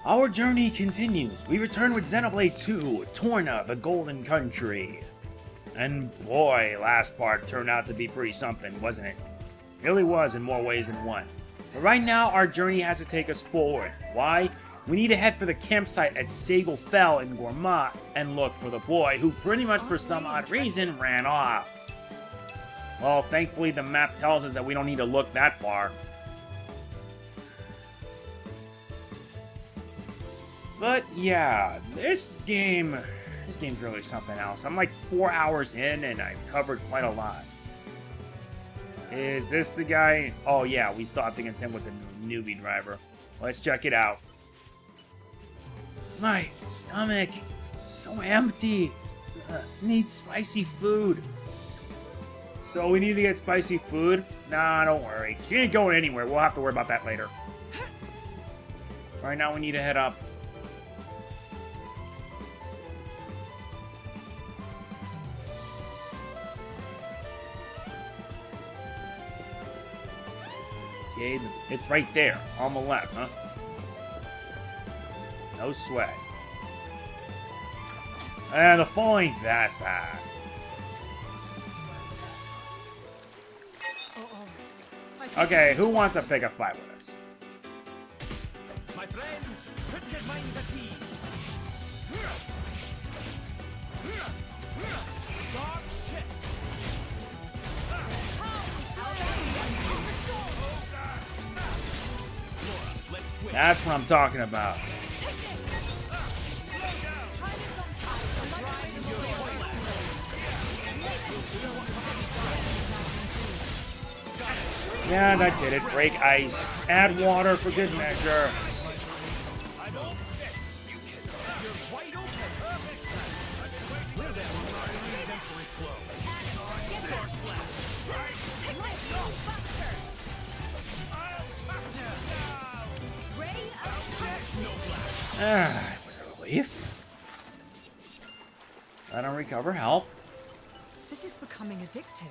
Our journey continues. We return with Xenoblade 2, Torna, the Golden Country. And boy, last part turned out to be pretty something, wasn't it? It really was in more ways than one. But right now, our journey has to take us forward. Why? We need to head for the campsite at Sagel Fell in Gourmat and look for the boy who pretty much for some odd reason ran off. Well, thankfully the map tells us that we don't need to look that far. But yeah, this game's really something else. I'm like 4 hours in and I've covered quite a lot. Is this the guy? Oh yeah, we still have to contend with the newbie driver. Let's check it out. My stomach, so empty. Need spicy food. So we need to get spicy food? Nah, don't worry. She ain't going anywhere. We'll have to worry about that later. Right now we need to head up. Okay, it's right there, on the left, huh? No sweat. And the fall ain't that bad. Okay, who wants to pick a fight with us? My friends, put your minds at ease. Dog shit. That's what I'm talking about. Yeah, that did it. Break ice. Add water for good measure. It was a relief. I don't recover health. This is becoming addictive.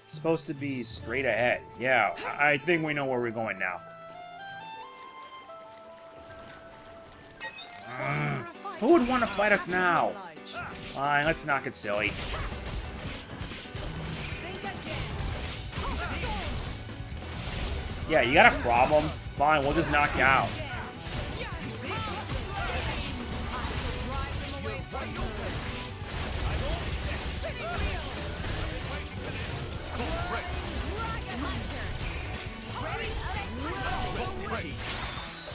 Supposed to be straight ahead. Yeah, I think we know where we're going now. Who would want to fight us now? Fine, let's knock it silly. Yeah, you got a problem? Fine, we'll just knock you out.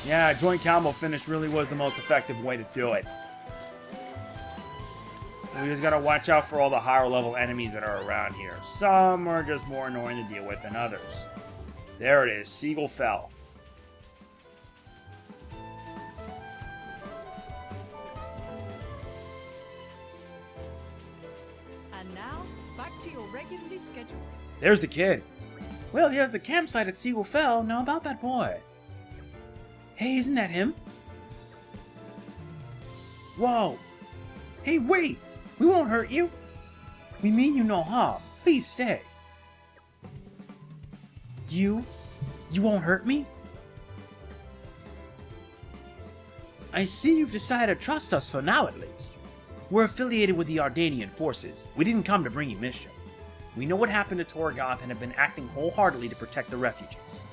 Yeah, joint combo finish really was the most effective way to do it. We just gotta watch out for all the higher level enemies that are around here. Some are just more annoying to deal with than others. There it is, Sagel Fell. And now, back to your regularly scheduled. There's the kid. Well, here's the campsite at Sagel Fell. Now about that boy. Hey, isn't that him? Whoa! Hey, wait! We won't hurt you! We mean you no harm. Please stay. You won't hurt me? I see you've decided to trust us for now at least. We're affiliated with the Aegaeon forces. We didn't come to bring you mischief. We know what happened to Torgoth and have been acting wholeheartedly to protect the refugees.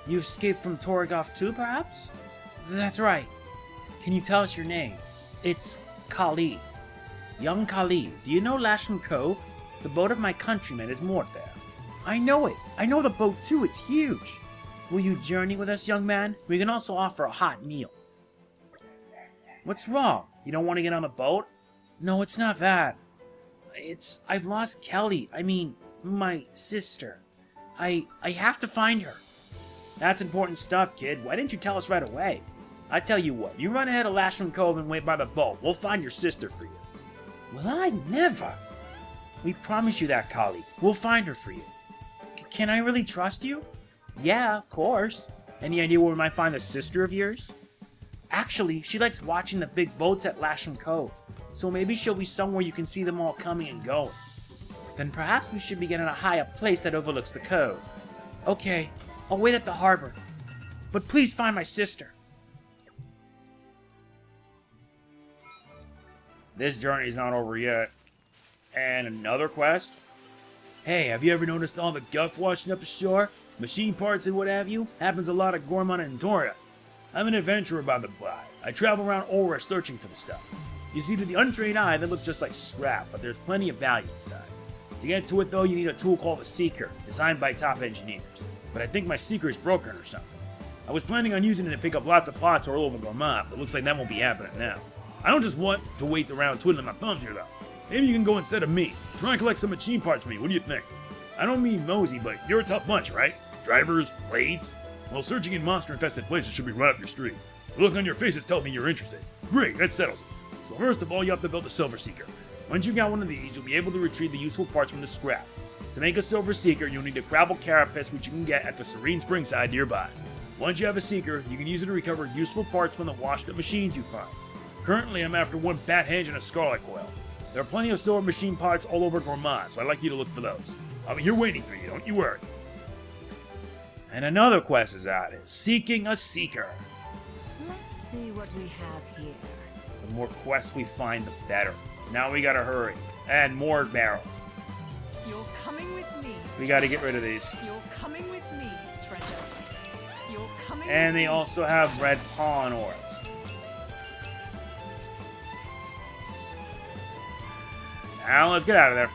You escaped from Torgoth too, perhaps? That's right. Can you tell us your name? It's Kali. Young Kali, do you know Lasham Cove? The boat of my countrymen is moored there. I know it. I know the boat too. It's huge. Will you journey with us, young man? We can also offer a hot meal. What's wrong? You don't want to get on the boat? No, it's not that. I've lost Kelly. I mean, my sister. I have to find her. That's important stuff, kid. Why didn't you tell us right away? I tell you what, you run ahead of Lasham Cove and wait by the boat. We'll find your sister for you. Well, I never. We promise you that, Kali. We'll find her for you. Can I really trust you? Yeah, of course. Any idea where we might find a sister of yours? Actually, she likes watching the big boats at Lasham Cove. So maybe she'll be somewhere you can see them all coming and going. Then perhaps we should begin in a high up place that overlooks the cove. Okay, I'll wait at the harbor. but please find my sister. This journey's not over yet. And another quest? Hey, have you ever noticed all the guff washing up the shore? Machine parts and what have you? Happens a lot at Gorman and Torna. I'm an adventurer by the by. I travel around Aura searching for the stuff. You see, to the untrained eye, they look just like scrap, but there's plenty of value inside. To get to it, though, you need a tool called the Seeker, designed by top engineers. But I think my Seeker is broken or something. I was planning on using it to pick up lots of pots all over Gorman, but looks like that won't be happening now. I don't just want to wait around twiddling my thumbs here, though. Maybe you can go instead of me. Try and collect some machine parts for me. What do you think? I don't mean mosey, but you're a tough bunch, right? Drivers, blades? Well, searching in monster-infested places should be right up your street. The look on your faces tells me you're interested. Great, that settles it. So first of all, you have to build a Silver Seeker. Once you've got one of these, you'll be able to retrieve the useful parts from the scrap. To make a Silver Seeker, you'll need a Crabble Carapace, which you can get at the Serene Springside nearby. Once you have a Seeker, you can use it to recover useful parts from the washed-up machines you find. Currently, I'm after one Bat Hinge and a Scarlet Coil. There are plenty of silver machine parts all over Gorman, so I'd like you to look for those. I'll be here waiting for you, don't you worry. And another quest is added, Seeking a Seeker. Let's see what we have here. The more quests we find, the better. Now we gotta hurry. And more barrels. You're coming with me. We gotta get rid of these. You're coming with me, treasure. You're coming And with they me. also have red pawn orbs. Now let's get out of there.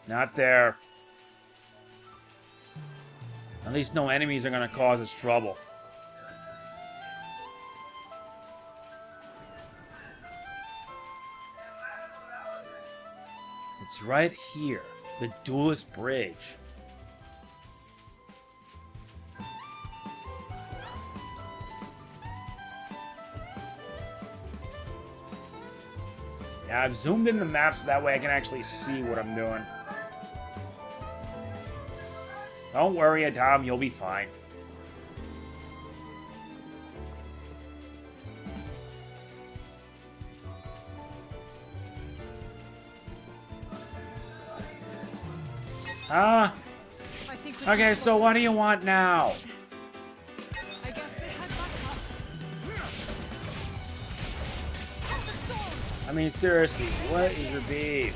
Not there. At least no enemies are gonna cause us trouble. It's right here. The Duelist Bridge. Yeah, I've zoomed in the map so that way I can actually see what I'm doing. Don't worry, Addam, you'll be fine. Okay, so what do you want now? I guess they had backup. I mean, seriously, what is your beef?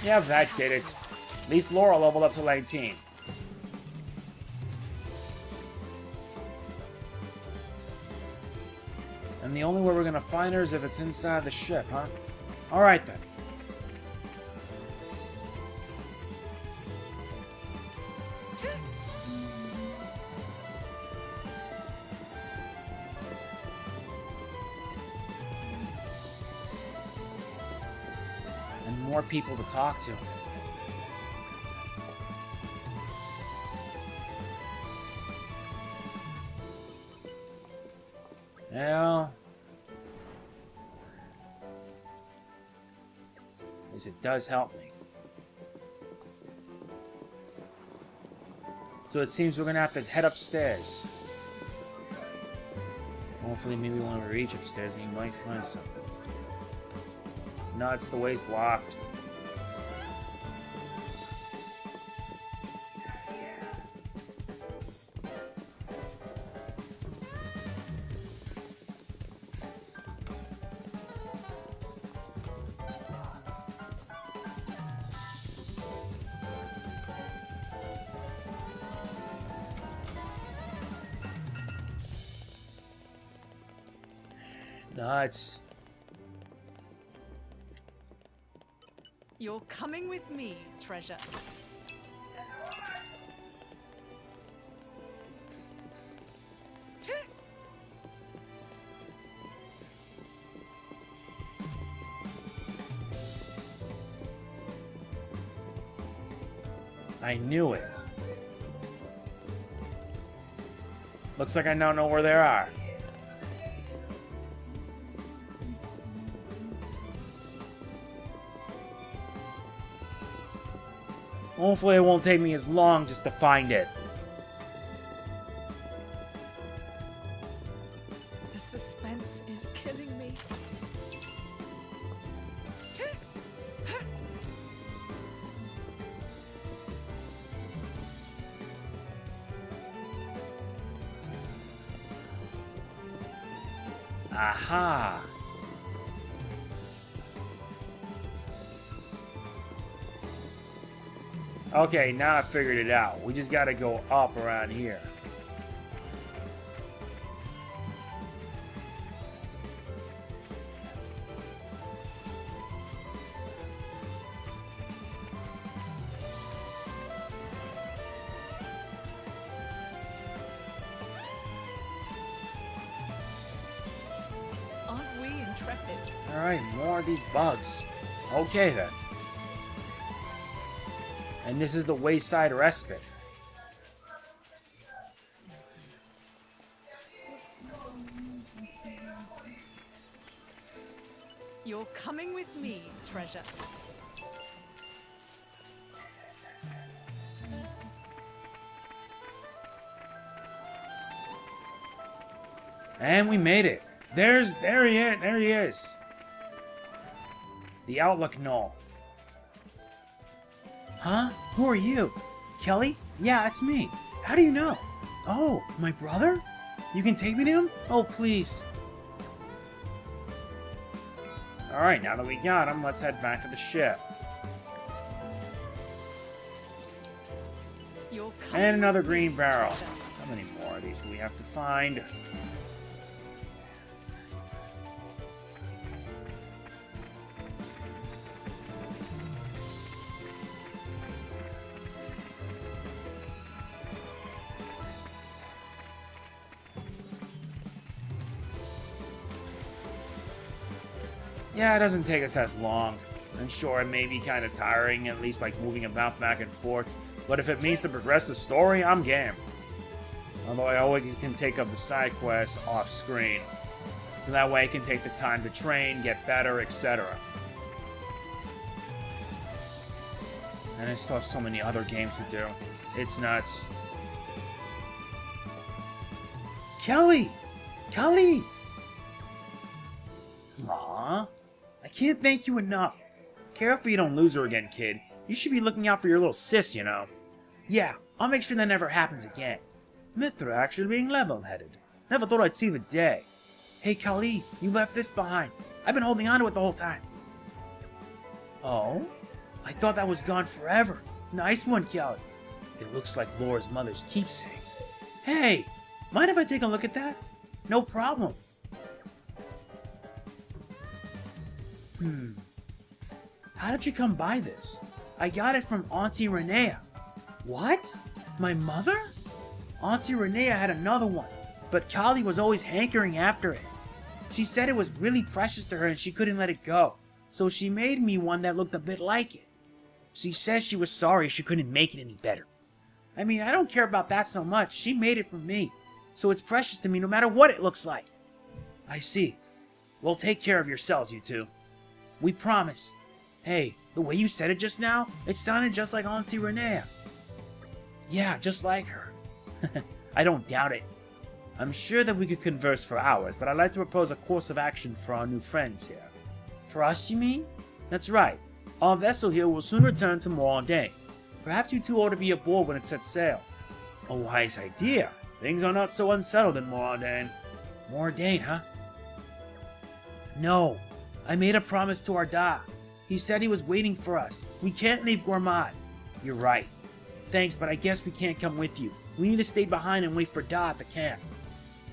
Yeah, that did it. At least Laura leveled up to 19. And the only way we're gonna find her is if it's inside the ship, huh? Alright then. And more people to talk to. Well, at least it does help me. So it seems we're gonna have to head upstairs. Hopefully, maybe when we reach upstairs, we might find something. No, it's the way's blocked. Nuts. You're coming with me, treasure. I knew it. Looks like I now know where they are. Hopefully it won't take me as long just to find it. The suspense is killing me. Aha! Okay, now I figured it out. We just gotta go up around here. Aren't we intrepid? Alright, more of these bugs. Okay then. And this is the Wayside Respite. You're coming with me, treasure. And we made it. There he is. The Outlook Knoll. Huh? Who are you? Kelly? Yeah, it's me. How do you know? Oh, my brother? You can take me to him? Oh, please. Alright, now that we got him, let's head back to the ship. You're coming And another with me, green barrel. treasure. How many more of these do we have to find? Yeah, it doesn't take us as long. I'm sure it may be kind of tiring, at least like moving about back and forth. But if it means to progress the story, I'm game. Although I always can take up the side quests off screen. So that way I can take the time to train, get better, etc. And I still have so many other games to do. It's nuts. Kelly! Kelly! Aww. I can't thank you enough. Careful you don't lose her again, kid. You should be looking out for your little sis, you know. Yeah, I'll make sure that never happens again. Mythra actually being level-headed. Never thought I'd see the day. Hey, Kali, you left this behind. I've been holding on to it the whole time. Oh? I thought that was gone forever. Nice one, Kali. It looks like Laura's mother's keepsake. Hey, mind if I take a look at that? No problem. How did you come by this? I got it from Auntie Renea. What? My mother? Auntie Renea had another one, but Kali was always hankering after it. She said it was really precious to her and she couldn't let it go, so she made me one that looked a bit like it. She says she was sorry she couldn't make it any better. I mean, I don't care about that so much. She made it for me, so it's precious to me no matter what it looks like. I see. Well, take care of yourselves, you two. We promise. Hey, the way you said it just now, it sounded just like Auntie Renea. Yeah, just like her. I don't doubt it. I'm sure that we could converse for hours, but I'd like to propose a course of action for our new friends here. For us, you mean? That's right. Our vessel here will soon return to Morandane. Perhaps you two ought to be aboard when it sets sail. A wise idea. Things are not so unsettled in Morandane. Morandane, huh? No. I made a promise to Addam. He said he was waiting for us. We can't leave Gourmand. You're right. Thanks, but I guess we can't come with you. We need to stay behind and wait for Da at the camp.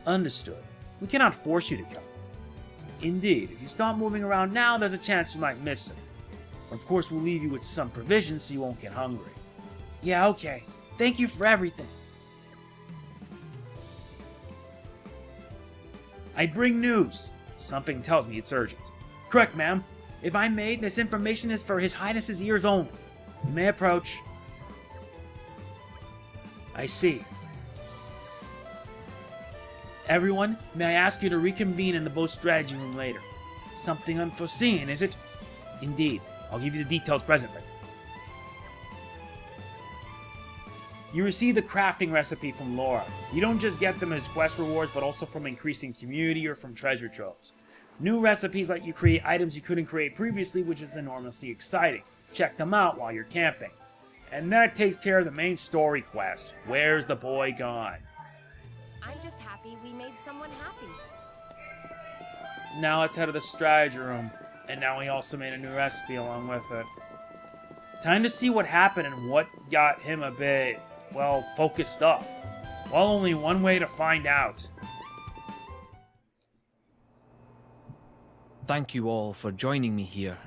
Understood. We cannot force you to come. Indeed, if you start moving around now, there's a chance you might miss him. Of course, we'll leave you with some provisions so you won't get hungry. Yeah, okay. Thank you for everything. I bring news. Something tells me it's urgent. Correct, ma'am. If I may, this information is for His Highness's ears only. You may approach. I see. Everyone, may I ask you to reconvene in the boat strategy room later? Something unforeseen, is it? Indeed. I'll give you the details presently. You receive the crafting recipe from Laura. You don't just get them as quest rewards, but also from increasing community or from treasure troves. New recipes let you create items you couldn't create previously, which is enormously exciting. Check them out while you're camping. And that takes care of the main story quest. Where's the boy gone? I'm just happy we made someone happy. Now let's head to the strategy room. And now we also made a new recipe along with it. Time to see what happened and what got him a bit, well, focused up. Well, only one way to find out. Thank you all for joining me here.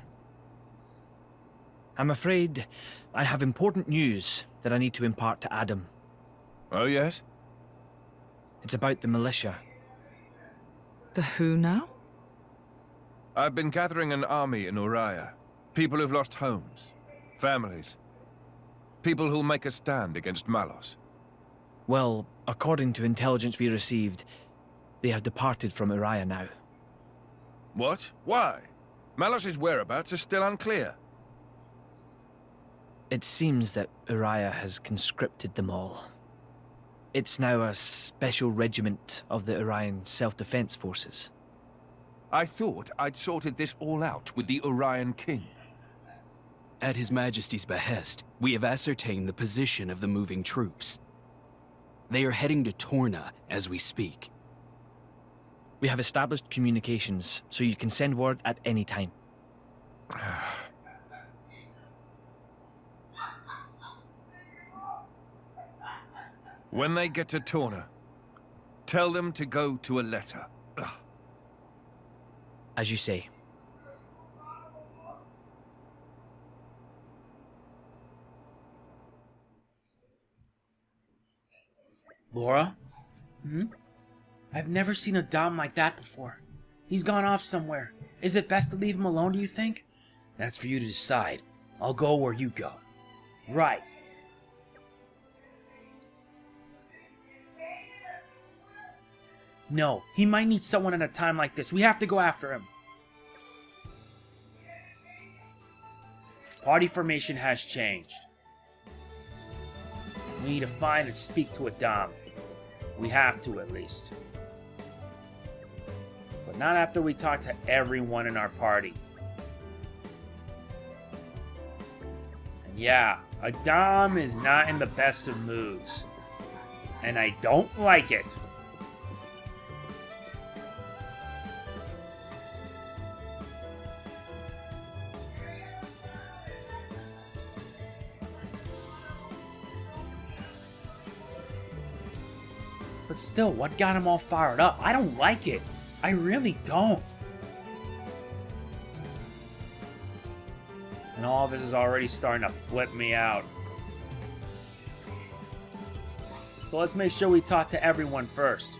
I'm afraid I have important news that I need to impart to Addam. Oh, yes? It's about the militia. The who now? I've been gathering an army in Uriah. People who've lost homes, families. People who'll make a stand against Malos. Well, according to intelligence we received, they have departed from Uriah now. What? Why? Malos' whereabouts are still unclear. It seems that Uriah has conscripted them all. It's now a special regiment of the Urian Self-Defense Forces. I thought I'd sorted this all out with the Urian King. At His Majesty's behest, we have ascertained the position of the moving troops. They are heading to Torna as we speak. We have established communications, so you can send word at any time. When they get to Torna, tell them to go to a letter. As you say. Laura? I've never seen Addam like that before. He's gone off somewhere. Is it best to leave him alone, do you think? That's for you to decide. I'll go where you go. Right. No, he might need someone at a time like this. We have to go after him. Party formation has changed. We need to find and speak to Addam. We have to, at least. But not after we talk to everyone in our party. And yeah, Addam is not in the best of moods. And I don't like it. But still, what got him all fired up? I don't like it. I really don't. And all of this is already starting to flip me out. So let's make sure we talk to everyone first.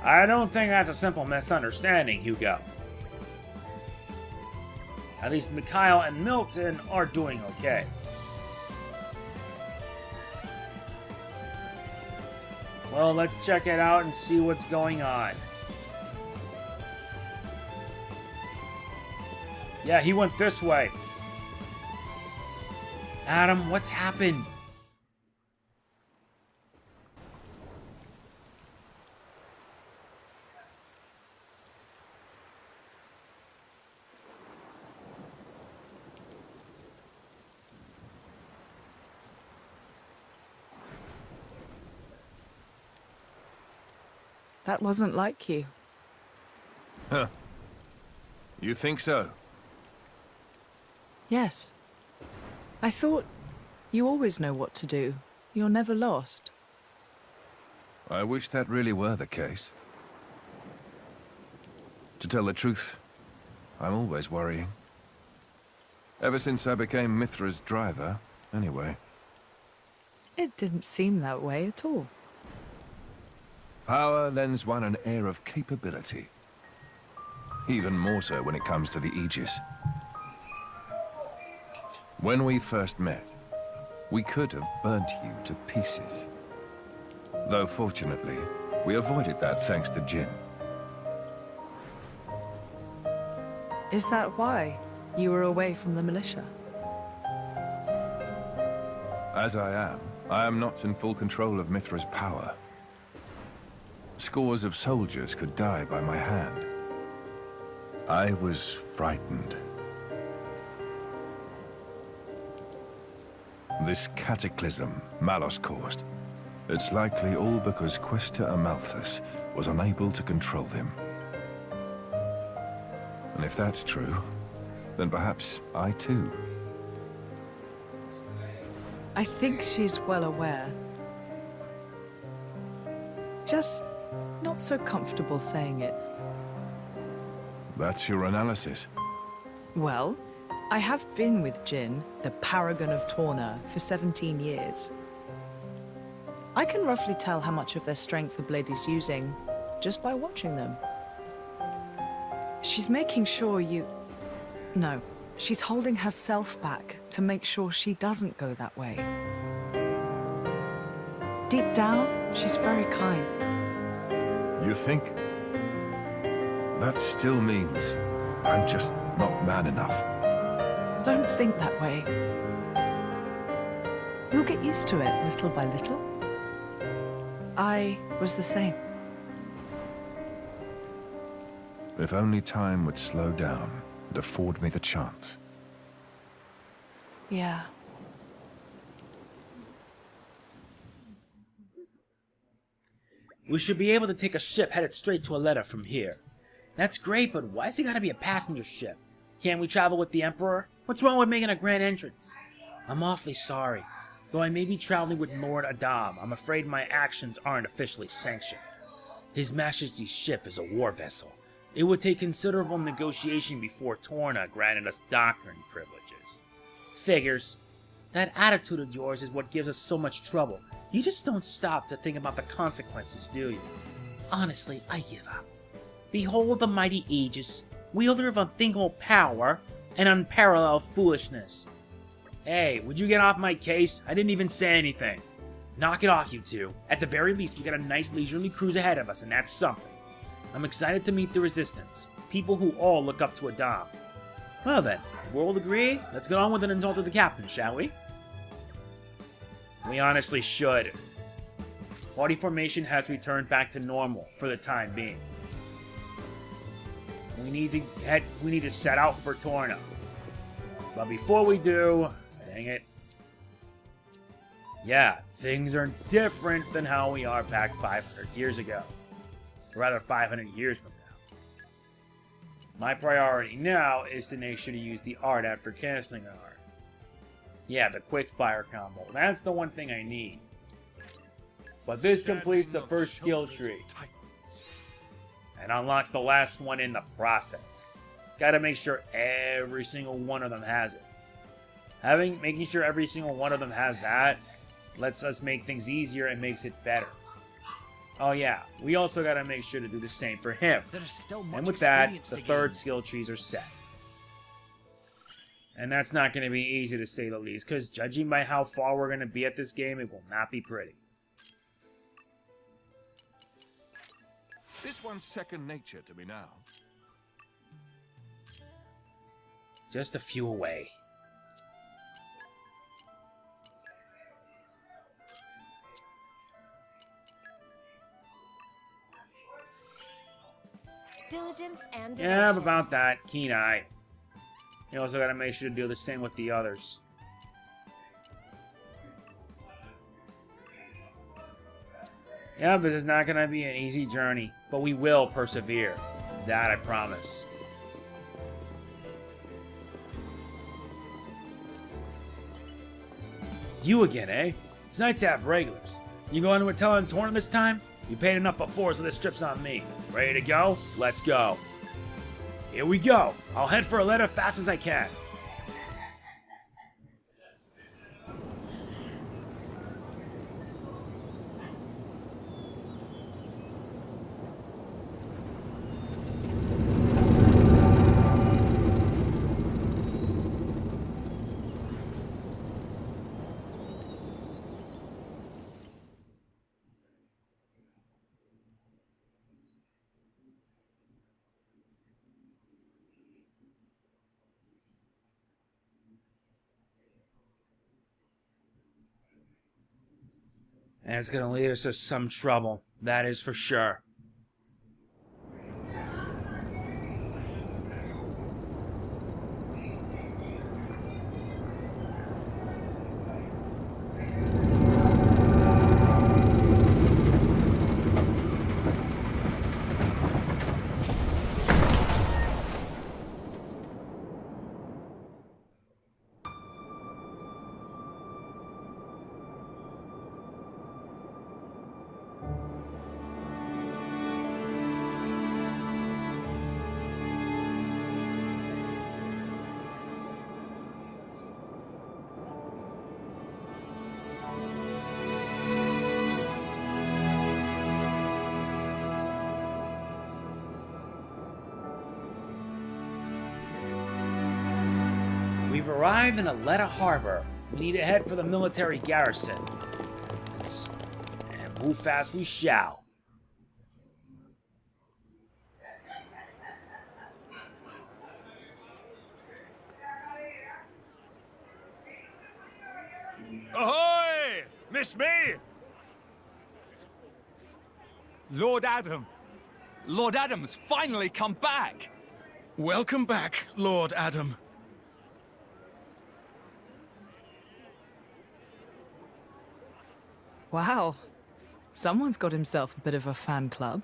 I don't think that's a simple misunderstanding, Hugo. At least Mikhail and Milton are doing okay. Well, let's check it out and see what's going on. Yeah, he went this way. Addam, what's happened? That wasn't like you. Huh. You think so? Yes. I thought you always know what to do. You're never lost. I wish that really were the case. To tell the truth, I'm always worrying. Ever since I became Mythra's driver, anyway. It didn't seem that way at all. Power lends one an air of capability. Even more so when it comes to the Aegis. When we first met, we could have burnt you to pieces. Though fortunately, we avoided that thanks to Jin. Is that why you were away from the militia? As I am not in full control of Mythra's power. Scores of soldiers could die by my hand. I was frightened. This cataclysm Malos caused, it's likely all because Questa Amalthus was unable to control him. And if that's true, then perhaps I too. I think she's well aware. Just not so comfortable saying it. That's your analysis. Well, I have been with Jin, the paragon of Torna, for 17 years. I can roughly tell how much of their strength the blade is using, just by watching them. She's making sure you... No, she's holding herself back to make sure she doesn't go that way. Deep down, she's very kind. You think? That still means I'm just not man enough. Don't think that way. You'll get used to it little by little. I was the same. If only time would slow down and afford me the chance. Yeah. We should be able to take a ship headed straight to Aletta from here. That's great, but why's it gotta be a passenger ship? Can't we travel with the Emperor? What's wrong with making a grand entrance? I'm awfully sorry. Though I may be traveling with Lord Addam, I'm afraid my actions aren't officially sanctioned. His Majesty's ship is a war vessel. It would take considerable negotiation before Torna granted us doctrine privileges. Figures. That attitude of yours is what gives us so much trouble. You just don't stop to think about the consequences, do you? Honestly, I give up. Behold the mighty Aegis, wielder of unthinkable power and unparalleled foolishness. Hey, would you get off my case? I didn't even say anything. Knock it off, you two. At the very least, we got a nice leisurely cruise ahead of us, and that's something. I'm excited to meet the Resistance, people who all look up to Addam. Well then, if we're all agree, let's get on with an insult to the captain, shall we? We honestly should. Party formation has returned back to normal for the time being. We need to set out for Torna. But before we do, dang it. Yeah, things are different than how we are back 500 years ago. Or rather, 500 years from now. My priority now is to make sure to use the art after casting an art. Yeah, the quick fire combo. That's the one thing I need. But this completes the first skill tree. And unlocks the last one in the process. Gotta make sure every single one of them has it. Making sure every single one of them has that lets us make things easier and makes it better. Oh yeah, we also gotta make sure to do the same for him. And with that, the third skill trees are set. And that's not gonna be easy to say the least, because judging by how far we're gonna be at this game, it will not be pretty. This one's second nature to me now. Just a few away. Diligence and Yeah, devotion. about that. Keen eye. You also gotta make sure to do the same with the others. Yeah, this is not gonna be an easy journey, but we will persevere. That I promise. You again, eh? It's nice to have regulars. You going to a Telling tournament this time? You paid enough before, so this trip's on me. Ready to go? Let's go. Here we go. I'll head for Aletta fast as I can. And it's gonna lead us to some trouble. That is for sure. We've arrived in Aletta Harbor. We need to head for the military garrison. And move fast we shall. Ahoy! Miss me? Lord Addam. Lord Addam's finally come back! Welcome back, Lord Addam. Wow. Someone's got himself a bit of a fan club.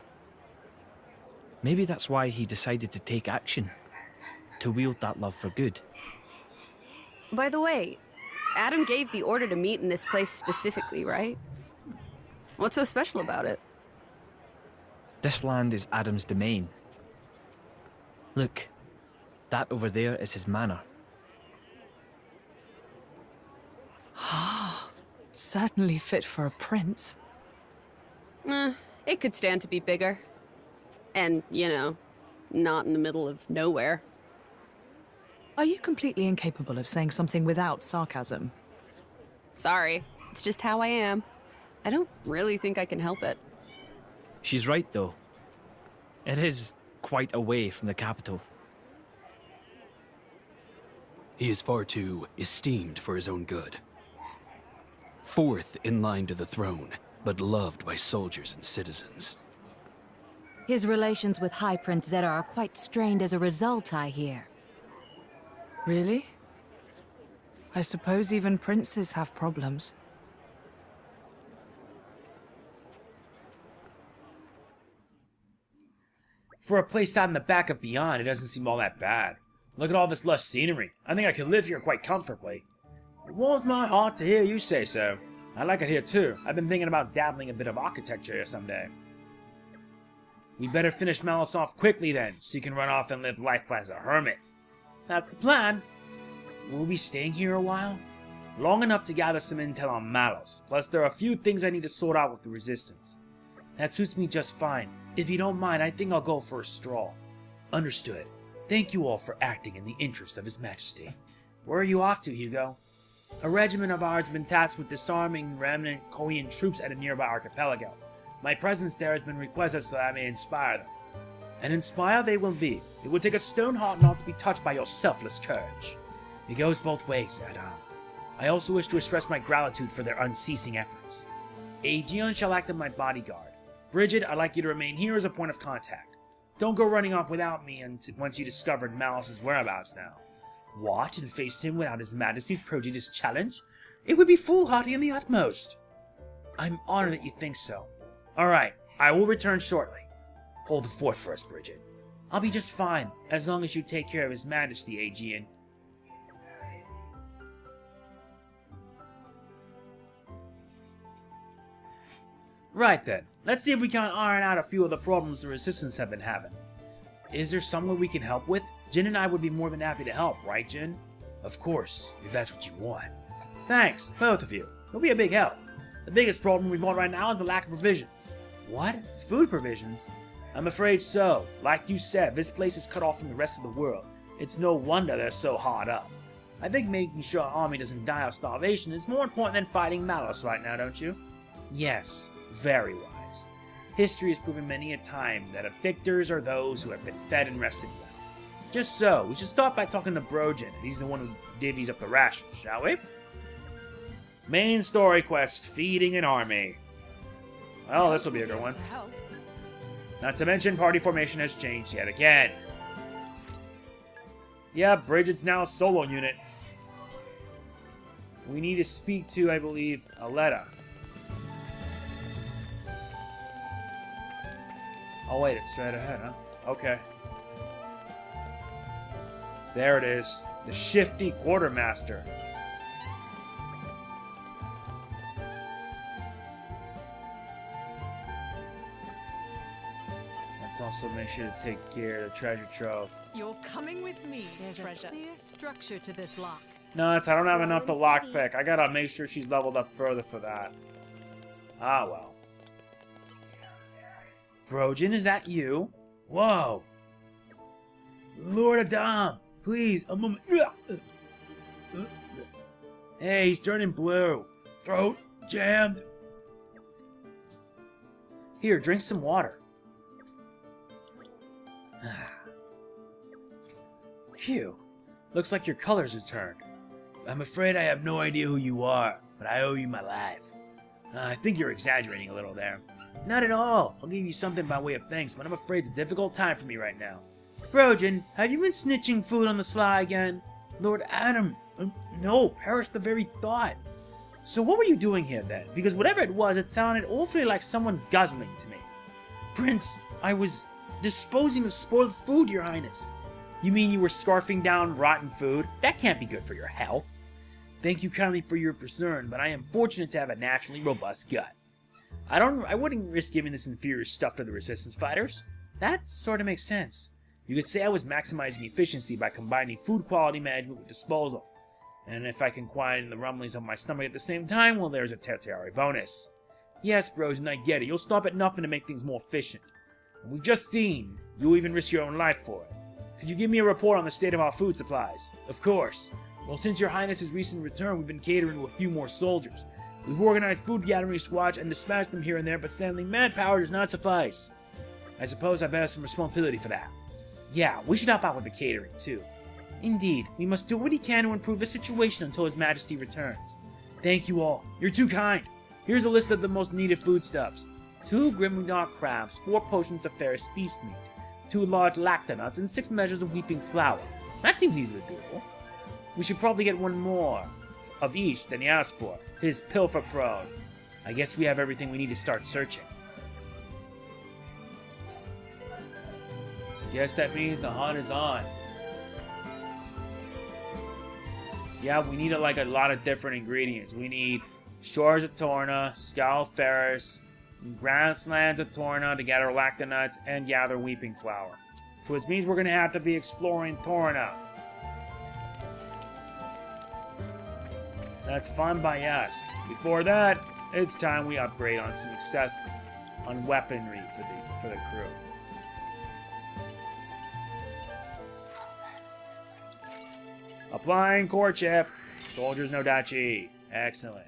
Maybe that's why he decided to take action. To wield that love for good. By the way, Addam gave the order to meet in this place specifically, right? What's so special about it? This land is Addam's domain. Look, that over there is his manor. Certainly fit for a prince. It could stand to be bigger. And, you know, not in the middle of nowhere. Are you completely incapable of saying something without sarcasm? Sorry, it's just how I am. I don't really think I can help it. She's right, though. It is quite away from the capital. He is far too esteemed for his own good. Fourth in line to the throne, but loved by soldiers and citizens. His relations with High Prince Zeta are quite strained as a result, I hear. Really? I suppose even princes have problems. For a place out in the back of Beyond, it doesn't seem all that bad. Look at all this lush scenery. I think I could live here quite comfortably. It warms my heart to hear you say so. I like it here too. I've been thinking about dabbling a bit of architecture here someday. We better finish Malos off quickly then, so you can run off and live life as a hermit. That's the plan. We'll be staying here a while? Long enough to gather some intel on Malos, plus there are a few things I need to sort out with the Resistance. That suits me just fine. If you don't mind, I think I'll go for a stroll. Understood. Thank you all for acting in the interest of His Majesty. Where are you off to, Hugo? A regiment of ours has been tasked with disarming remnant Korean troops at a nearby archipelago. My presence there has been requested so that I may inspire them. And inspire they will be. It will take a stone heart not to be touched by your selfless courage. It goes both ways, Addam. I also wish to express my gratitude for their unceasing efforts. Aegaeon shall act as my bodyguard. Brighid, I'd like you to remain here as a point of contact. Don't go running off without me once you discovered Malos's whereabouts now. What, and face him without His Majesty's prodigious challenge? It would be foolhardy in the utmost. I'm honored that you think so. Alright, I will return shortly. Hold the fort for us, Brighid. I'll be just fine, as long as you take care of His Majesty, Aegaeon. Right then, let's see if we can't iron out a few of the problems the Resistance have been having. Is there someone we can help with? Jin and I would be more than happy to help, right, Jin? Of course, if that's what you want. Thanks, both of you. It'll be a big help. The biggest problem we've got right now is the lack of provisions. What? Food provisions? I'm afraid so. Like you said, this place is cut off from the rest of the world. It's no wonder they're so hard up. I think making sure our army doesn't die of starvation is more important than fighting Malos right now, don't you? Yes, very wise. History has proven many a time that the victors are those who have been fed and rested well. Just so, we should start by talking to Brogin. He's the one who divvies up the rations, shall we? Main story quest, feeding an army. Well, this will be a good one. Not to mention, party formation has changed yet again. Yeah, Brighid's now a solo unit. We need to speak to, I believe, Aletta. Oh wait, it's straight ahead, huh? Okay. There it is. The shifty quartermaster. Let's also make sure to take care of the treasure trove. You're coming with me, There's treasure. a clear structure to this lock. No, I don't have enough to Slow and lockpick. I gotta make sure she's leveled up further for that. Ah, well. Brojin, is that you? Whoa! Lord Addam! Please, a moment. Hey, he's turning blue. Throat jammed. Here, drink some water. Phew. Looks like your colors returned. I'm afraid I have no idea who you are, but I owe you my life. I think you're exaggerating a little there. Not at all. I'll give you something by way of thanks, but I'm afraid it's a difficult time for me right now. Brojin, have you been snitching food on the sly again? Lord Addam, no, perish the very thought. So what were you doing here then? Because whatever it was, it sounded awfully like someone guzzling to me. Prince, I was disposing of spoiled food, Your Highness. You mean you were scarfing down rotten food? That can't be good for your health. Thank you kindly for your concern, but I am fortunate to have a naturally robust gut. I wouldn't risk giving this inferior stuff to the resistance fighters. That sort of makes sense. You could say I was maximizing efficiency by combining food quality management with disposal. And if I can quiet the rumblings of my stomach at the same time, well, there's a tertiary bonus. Yes, bros, and I get it. You'll stop at nothing to make things more efficient. And we've just seen you'll even risk your own life for it. Could you give me a report on the state of our food supplies? Of course. Well, since your highness's recent return, we've been catering to a few more soldiers. We've organized food gathering squads and dispatched them here and there, but handling manpower does not suffice. I suppose I bear some responsibility for that. Yeah, we should help out with the catering, too. Indeed, we must do what we can to improve the situation until His Majesty returns. Thank you all. You're too kind. Here's a list of the most needed foodstuffs. 2 Grimgnar crabs, 4 potions of Ferris beast meat, 2 large lactonuts, and 6 measures of weeping flour. That seems easily doable. We should probably get one more of each than he asked for. His pilfer prone. I guess we have everything we need to start searching. Guess that means the hunt is on. Yeah, we need like a lot of different ingredients. We need Shores of Torna, Scowl Ferris, Grasslands of Torna to gather lactonuts and gather weeping flower. So which means we're going to have to be exploring Torna. That's fun by us. Before that, it's time we upgrade on some on weaponry for the crew. Applying core chip. Soldiers no dachi. Excellent.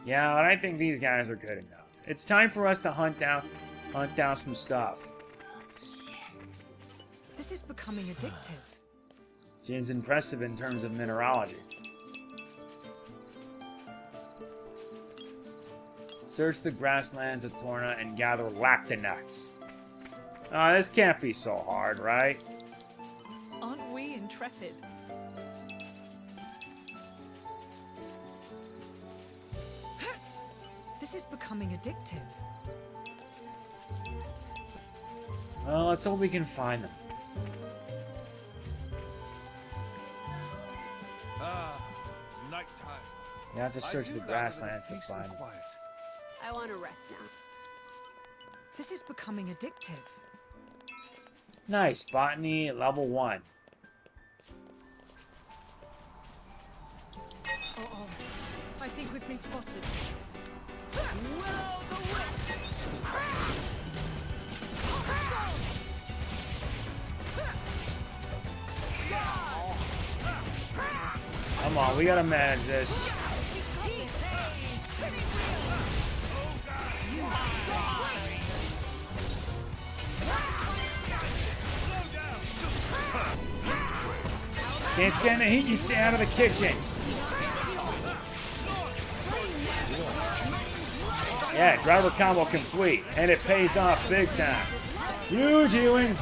Yeah, but I think these guys are good enough. It's time for us to hunt down some stuff. This is becoming addictive. Jin's impressive in terms of mineralogy. Search the grasslands of Torna and gather lactonuts. This can't be so hard, right? Aren't we intrepid? This is becoming addictive. Well, let's hope we can find them. Nighttime. You have to search the grasslands to find them. I want to rest now. This is becoming addictive. Nice, botany level 1. Uh-oh. I think we've been spotted. Come on, we gotta manage this. Can't stand the heat, you stay out of the kitchen. Yeah, driver combo complete, and it pays off big time. Huge healing.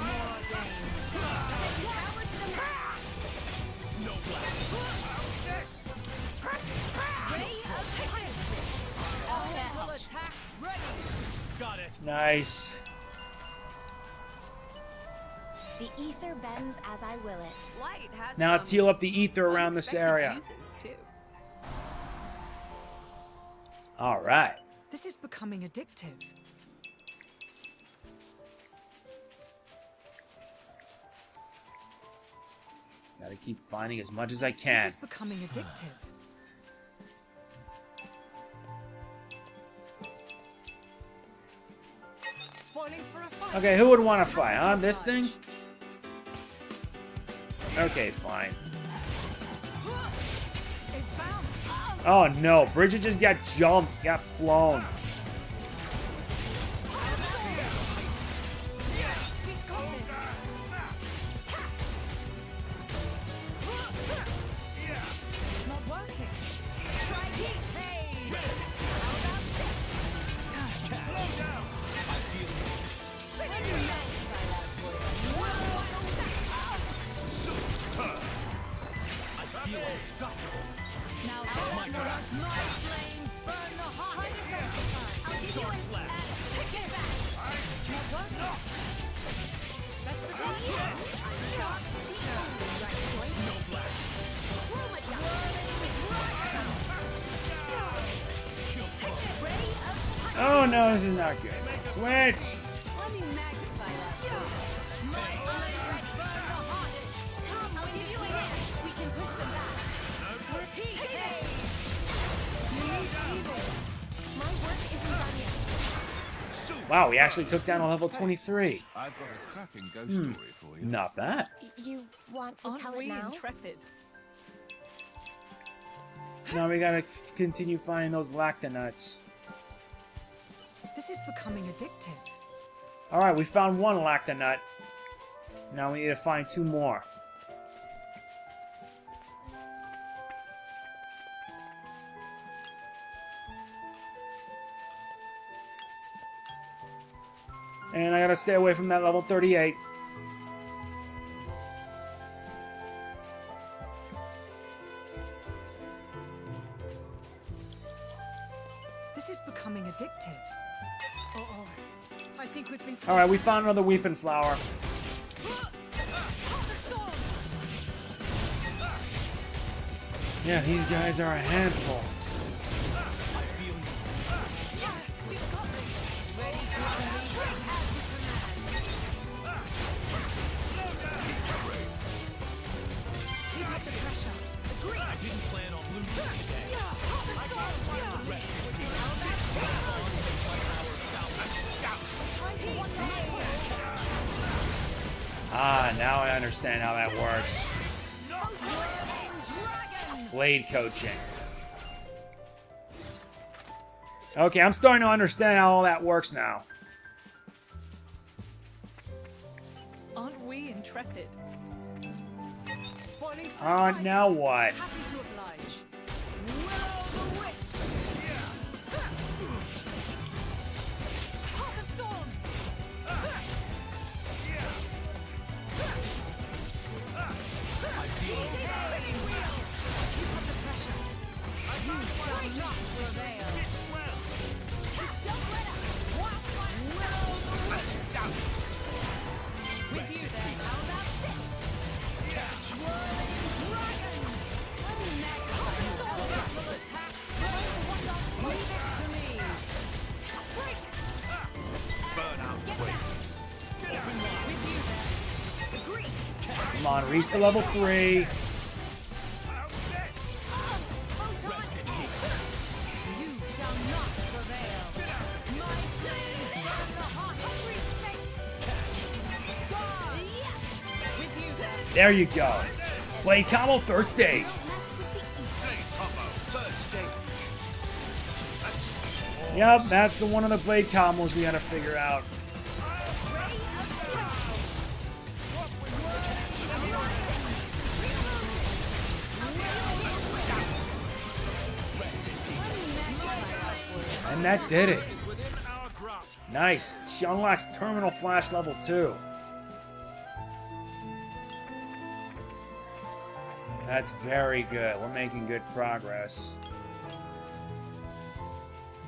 Nice. The ether bends as I will it. Light has Now let's heal up the ether around this area. uses, too. All right. This is becoming addictive. Gotta keep finding as much as I can. This is becoming addictive. Spoiling for a fight. Okay, who would want to fight, huh? This thing? Okay, fine. Oh no, Bridget just got jumped, got blown. Oh no, this is not good. Switch! Wow, we actually took down a level 23. I've got a cracking ghost story for you. Not bad. You want to tell it now? Intrepid? Now we gotta continue finding those lactonuts. This is becoming addictive. Alright, we found one lactonut. Now we need to find 2 more. And I gotta stay away from that level 38. This is becoming addictive. Uh-oh. I think we've been... Alright, we found another weeping flower. Yeah, these guys are a handful. Ah, now I understand how that works. Blade coaching. Okay, I'm starting to understand how all that works now. Aren't we intrepid? Spoiling for Now what? Happy to oblige. Come on, reach the level 3. There you go. Blade combo, 3rd stage. Yep, that's the one of the blade combos we gotta figure out. And that did it. Is within our grasp. Nice. She unlocks Terminal Flash level 2. That's very good. We're making good progress.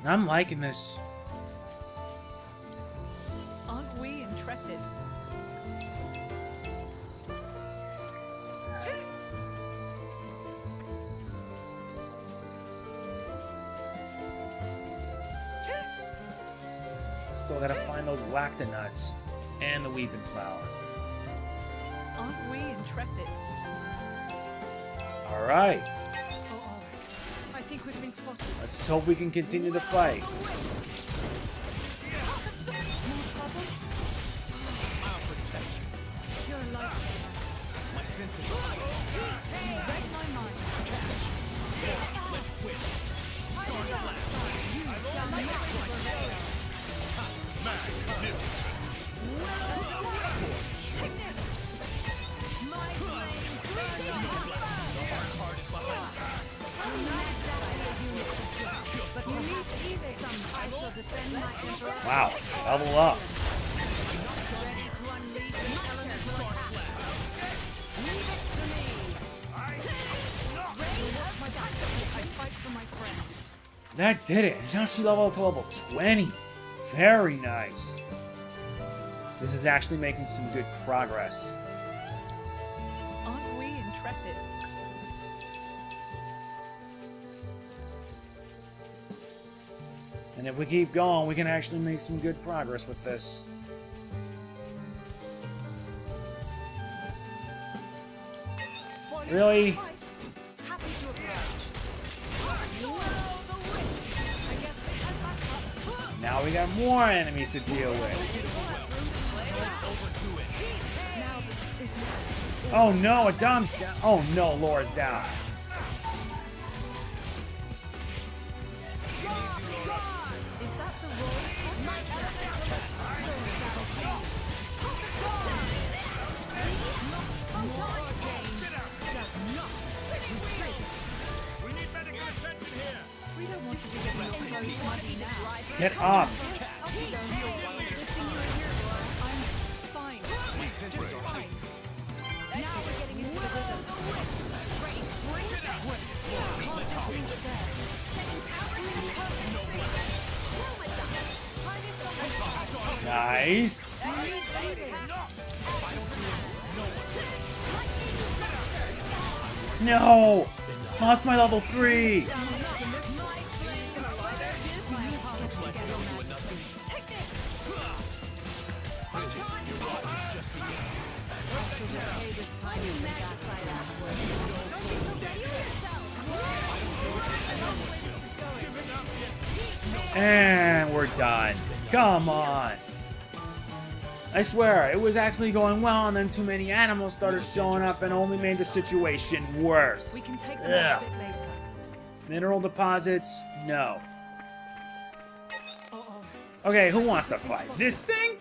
And I'm liking this. Aren't we intrepid? Still gotta find those lactonuts and the weeping flower. Aren't we intrepid? Alright. Oh, I think we've been spotted. Let's hope we can continue the fight. I'll protect you. You're a lifesaver. My senses. You read my mind. Let's switch. You shall not prevail. Wow, level up. That did it. Now she leveled up to level 20. Very nice. This is actually making some good progress. Aren't we intrepid? And if we keep going, we can actually make some good progress with this. Really? Happy to approach. Now we got more enemies to deal with. Oh no, Addam's down. Oh no, Laura's down. Is that the role? We need medical attention here. We don't want to be getting your clothes muddy now. Get up. I'm fine. My senses are Fine. Now we're getting into the rhythm. Nice. No! Lost my level 3! And we're done. Come on. I swear, it was actually going well, and then too many animals started showing up and only made the situation worse. We can take them a Ugh. bit later. Mineral deposits? No. Okay, who wants to fight? This thing?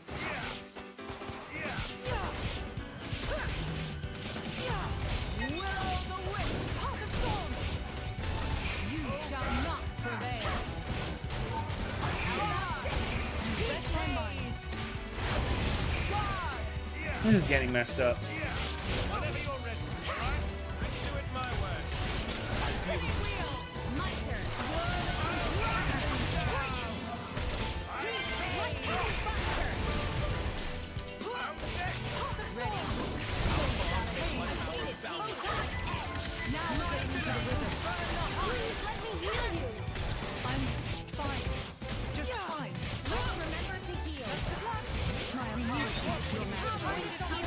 This is getting messed up. Whenever you're ready, all right? Let's do it my way. My turn. I'm fine. Just fine. Remember to heal. My apologies, Your Majesty.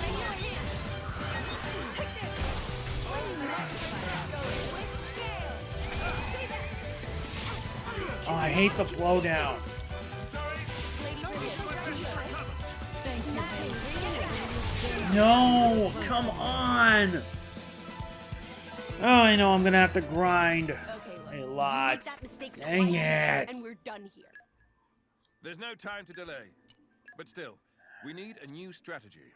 Oh, I hate the blowdown. No, come on. Oh, I know I'm gonna have to grind Okay, look. a You lot. make that mistake Dang twice, it. and we're done here. There's no time to delay. But still, we need a new strategy.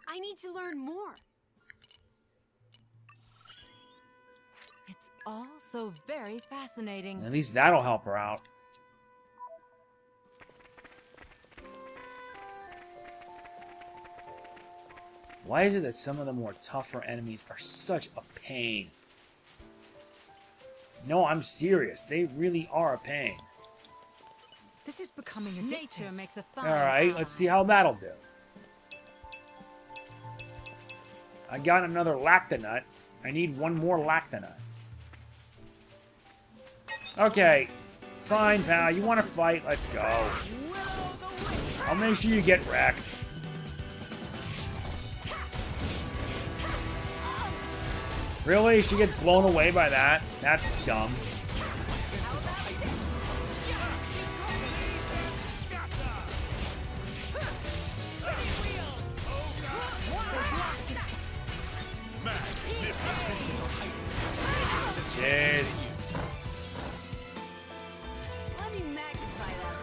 I need to learn more. All so very fascinating. At least that'll help her out. Why is it that some of the more tougher enemies are such a pain? No, I'm serious. They really are a pain. This is becoming addictive. Nature makes a fine Alright, let's see how that'll do. I got another Lactonut. I need one more Lactonut. Okay. Fine, pal. You want to fight? Let's go. I'll make sure you get wrecked. Really? She gets blown away by that? That's dumb. Jeez. Let me magnify that.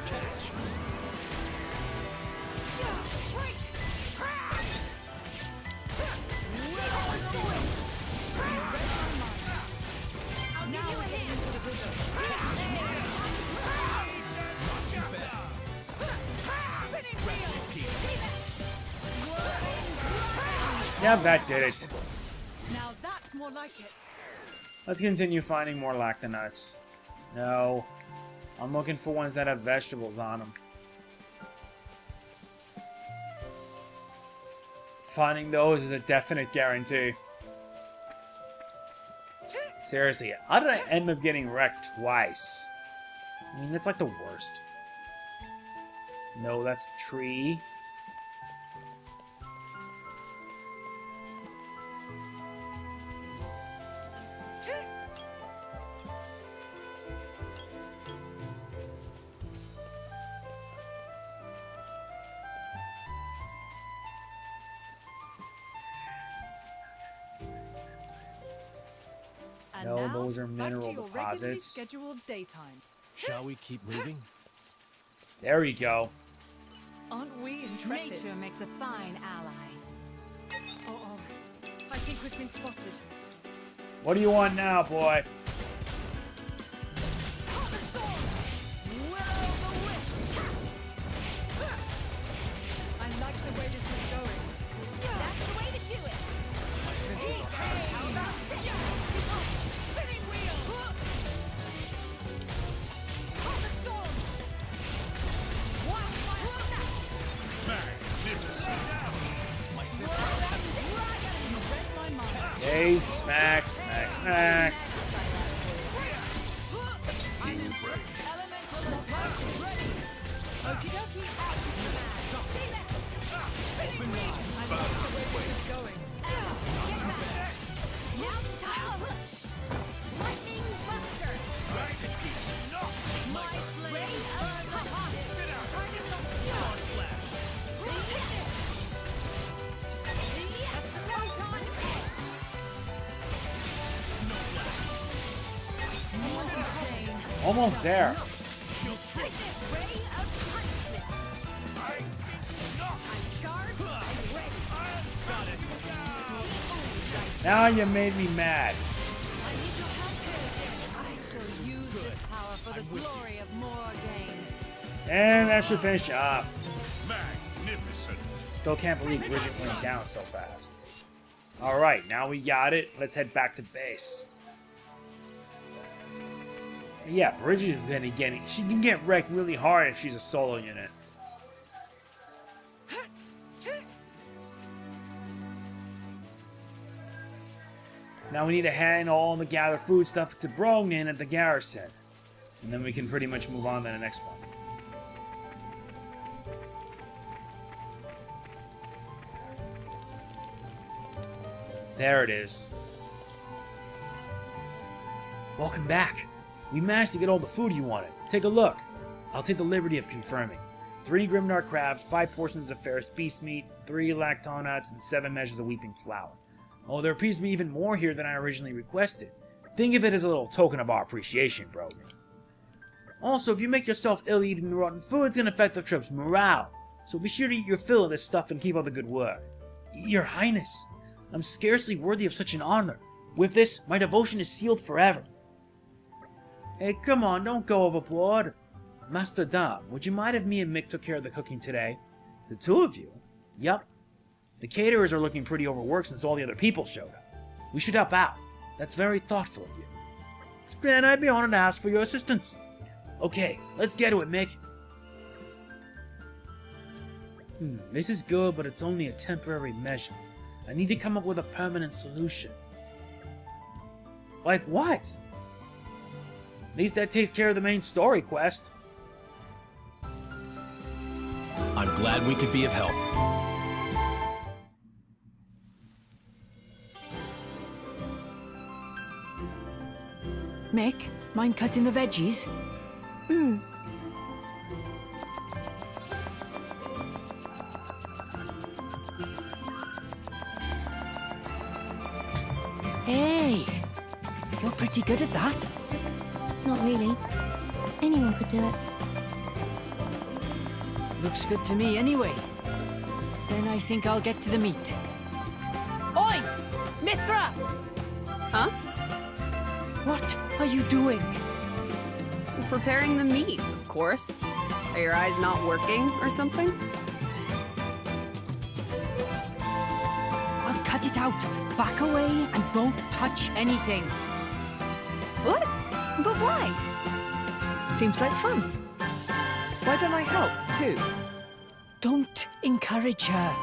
I'll give you a hand. Yeah, that did it. Now that's more like it. Let's continue finding more Lactonuts. No. I'm looking for ones that have vegetables on them. Finding those is a definite guarantee. Seriously, how did I end up getting wrecked twice? I mean, that's like the worst. No, that's tree. And No, now, those are mineral back to your regularly deposits. scheduled daytime. Shall we keep moving? There we go. Aren't we intrepid? Nature makes a fine ally. Oh, I think we've been spotted. What do you want now, boy? I like the way this is going. That's the way to do it. My senses are How about Spinning wheel! My senses are You read my mind. Hey, smack, smack, smack. Okie dokie. Spinning wheel! I like the way this is going. Now it's time to push. Lightning Buster. Rest in peace. No! My blade of the Tornado Slash. Yes, Proton Ray. Almost there. Ray of Punishment. I'm charged and ready. Now you made me mad. I need your help here. I shall use this power for the glory of Morgain. And that should finish off. Magnificent. Still can't believe Brighid went down so fast. Alright, now we got it. Let's head back to base. Yeah, Brighid is gonna get it. She can get wrecked really hard if she's a solo unit. Now we need to hand all the gathered food stuff to Brognan at the garrison. And then we can pretty much move on to the next one. There it is. Welcome back. We managed to get all the food you wanted. Take a look. I'll take the liberty of confirming. 3 Grimdark crabs, 5 portions of ferrous beast meat, 3 lactonuts, and 7 measures of weeping flour. Oh, there appears to be even more here than I originally requested. Think of it as a little token of our appreciation, bro. Also, if you make yourself ill eating the rotten food, it's going to affect the troops' morale. So be sure to eat your fill of this stuff and keep up the good work. Your Highness, I'm scarcely worthy of such an honor, With this, my devotion is sealed forever. Hey, come on, don't go overboard. Master Dom, would you mind if me and Mick took care of the cooking today? The two of you? Yup. The caterers are looking pretty overworked since all the other people showed up. We should help out. That's very thoughtful of you. And I'd be honored to ask for your assistance. Okay, let's get to it, Mick. This is good, but it's only a temporary measure. I need to come up with a permanent solution. Like what? At least that takes care of the main story quest. I'm glad we could be of help. Mick, mind cutting the veggies? Hey, you're pretty good at that. Not really. Anyone could do it. Looks good to me anyway. Then I think I'll get to the meat. Oi! Mythra! Huh? What are you doing? Preparing the meat, of course. Are your eyes not working or something? I'll cut it out. Back away and don't touch anything. What? But why? Seems like fun. Why don't I help, too? Don't encourage her.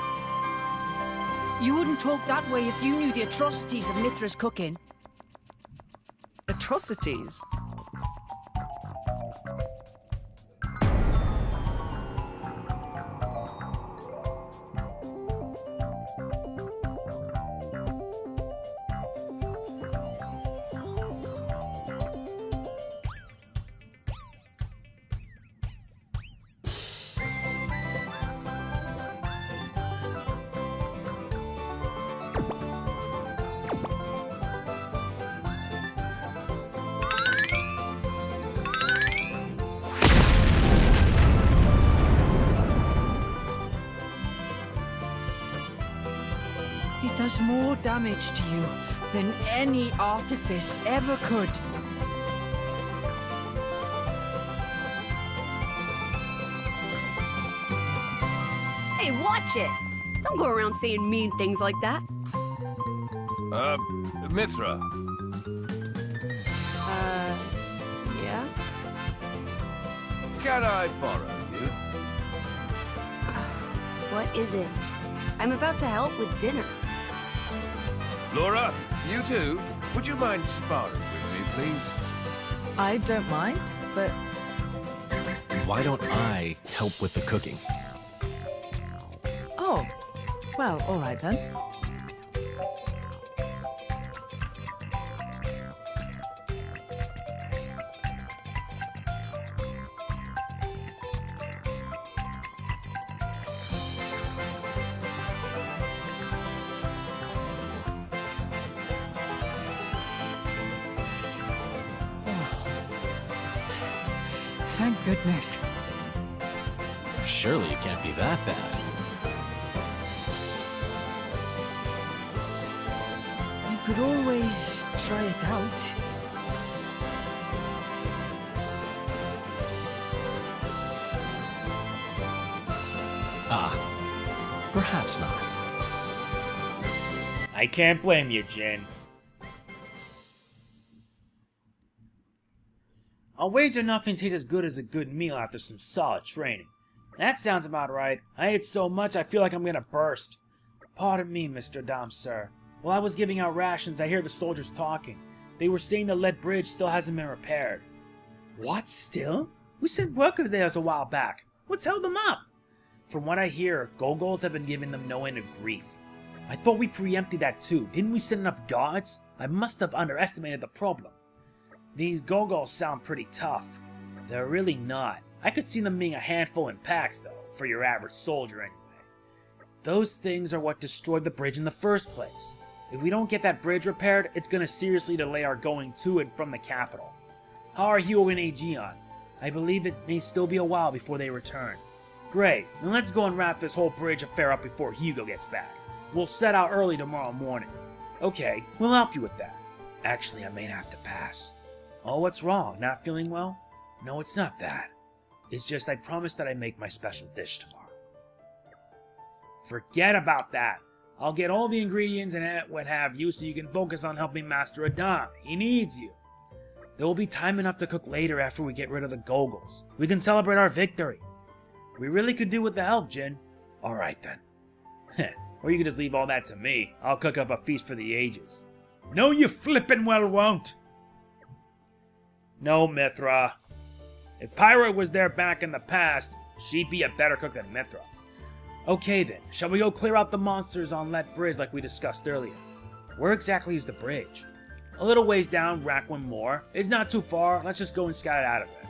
You wouldn't talk that way if you knew the atrocities of Mythra's cooking. Atrocities? It does more damage to you than any artifice ever could. Hey, watch it! Don't go around saying mean things like that. Mythra. Yeah? Can I borrow you? What is it? I'm about to help with dinner. Laura, you too? Would you mind sparring with me, please? I don't mind, but Why don't I help with the cooking? oh, well, all right then. Thank goodness. Surely it can't be that bad. You could always try it out. Perhaps not. I can't blame you, Jin. I'll wager nothing tastes as good as a good meal after some solid training. That sounds about right. I ate so much I feel like I'm gonna burst. Pardon me, Mr. Dom, sir. While I was giving out rations, I hear the soldiers talking. They were saying the lead bridge still hasn't been repaired. What, still? We sent workers there a while back. What's held them up? From what I hear, Gogols have been giving them no end of grief. I thought we preempted that too. Didn't we send enough guards? I must have underestimated the problem. These Gogols sound pretty tough. They're really not. I could see them being a handful in packs, though, for your average soldier anyway. Those things are what destroyed the bridge in the first place. If we don't get that bridge repaired, it's gonna seriously delay our going to and from the capital. How are Hugo and Aegaeon? I believe it may still be a while before they return. Great, then let's go and wrap this whole bridge affair up before Hugo gets back. We'll set out early tomorrow morning. Okay, we'll help you with that. Actually, I may have to pass. Oh, what's wrong? Not feeling well? No, it's not that. It's just I promised that I'd make my special dish tomorrow. Forget about that. I'll get all the ingredients and what have you so you can focus on helping Master Addam. He needs you. There will be time enough to cook later after we get rid of the Gogles. We can celebrate our victory. We really could do with the help, Jin. Alright then. Or you can just leave all that to me. I'll cook up a feast for the ages. No, you flippin' well won't. No, Mythra. If Pyra was there back in the past, she'd be a better cook than Mythra. Okay then, shall we go clear out the monsters on Let Bridge like we discussed earlier? Where exactly is the bridge? A little ways down Raquin Moor. It's not too far, let's just go and scout out of it.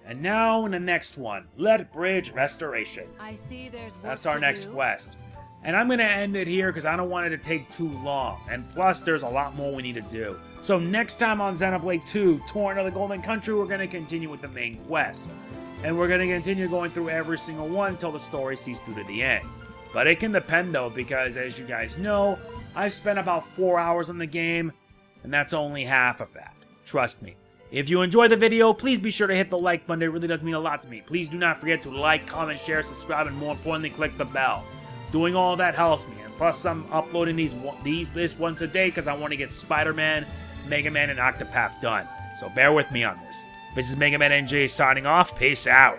And now in the next one, Let Bridge Restoration. I see there's work That's our to next do. quest. And I'm going to end it here because I don't want it to take too long. And plus, there's a lot more we need to do. So next time on Xenoblade 2, Torna the Golden Country, we're going to continue with the main quest. And we're going to continue going through every single one until the story sees through to the end. But it can depend though, because as you guys know, I've spent about 4 hours on the game, and that's only half of that. Trust me. If you enjoyed the video, please be sure to hit the like button. It really does mean a lot to me. Please do not forget to like, comment, share, subscribe, and more importantly, click the bell. Doing all that helps me. And plus, I'm uploading this once a day because I want to get Spider-Man, Mega Man, and Octopath done. So bear with me on this. This is MegamanNG signing off. Peace out.